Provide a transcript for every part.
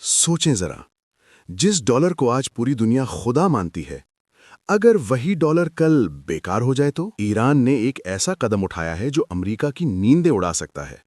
सोचें जरा, जिस डॉलर को आज पूरी दुनिया खुदा मानती है, अगर वही डॉलर कल बेकार हो जाए तो ईरान ने एक ऐसा कदम उठाया है जो अमेरिका की नींदें उड़ा सकता है।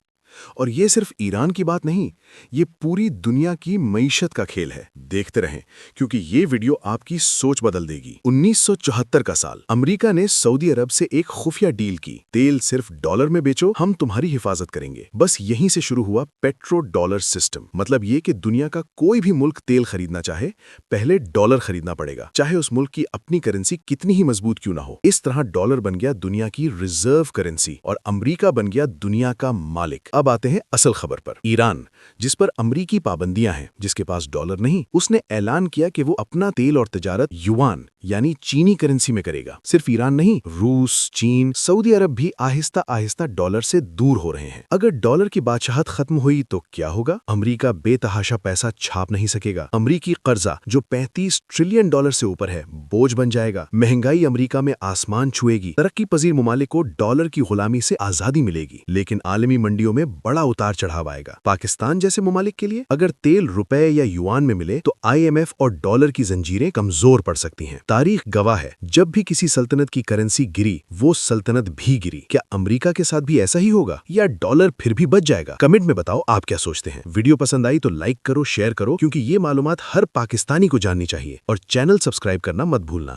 और ये सिर्फ ईरान की बात नहीं, ये पूरी दुनिया की मईशत का खेल है। देखते रहें, क्योंकि ये वीडियो आपकी सोच बदल देगी। 1974 का साल, अमेरिका ने सऊदी अरब से एक खुफिया डील की। तेल सिर्फ डॉलर में बेचो, हम तुम्हारी हिफाजत करेंगे। बस यहीं से शुरू हुआ पेट्रो डॉलर सिस्टम। मतलब ये कि दुनिया का कोई भी मुल्क तेल खरीदना चाहे, पहले डॉलर खरीदना पड़ेगा, चाहे उस मुल्क की अपनी करेंसी कितनी ही मजबूत क्यों ना हो। इस तरह डॉलर बन गया दुनिया की रिजर्व करेंसी और अमेरिका बन गया दुनिया का मालिक। अब आते हैं असल खबर पर। ईरान, जिस पर अमरीकी पाबंदियां हैं, जिसके पास डॉलर नहीं, उसने ऐलान किया कि वो अपना तेल और तिजारत युआन यानी चीनी करेंसी में करेगा। सिर्फ ईरान नहीं, रूस, चीन, सऊदी अरब भी आहिस्ता आहिस्ता डॉलर से दूर हो रहे हैं। अगर डॉलर की बादशाहत खत्म हुई तो क्या होगा? अमरीका बेतहाशा पैसा छाप नहीं सकेगा। अमरीकी कर्जा जो 35 ट्रिलियन डॉलर से ऊपर है, बोझ बन जाएगा। महंगाई अमरीका में आसमान छुएगी। तरक्की पजीर ममालिक को डॉलर की गुलामी से आजादी मिलेगी, लेकिन आलमी मंडियों में बड़ा उतार चढ़ाव आएगा। पाकिस्तान जैसे ममालिक के लिए अगर तेल रुपए या युआन में मिले तो IMF और डॉलर की जंजीरें कमजोर पड़ सकती हैं। तारीख गवाह है, जब भी किसी सल्तनत की करेंसी गिरी, वो सल्तनत भी गिरी। क्या अमेरिका के साथ भी ऐसा ही होगा या डॉलर फिर भी बच जाएगा? कमेंट में बताओ आप क्या सोचते हैं। वीडियो पसंद आई तो लाइक करो, शेयर करो, क्योंकि ये मालूमात हर पाकिस्तानी को जाननी चाहिए। और चैनल सब्सक्राइब करना मत भूलना।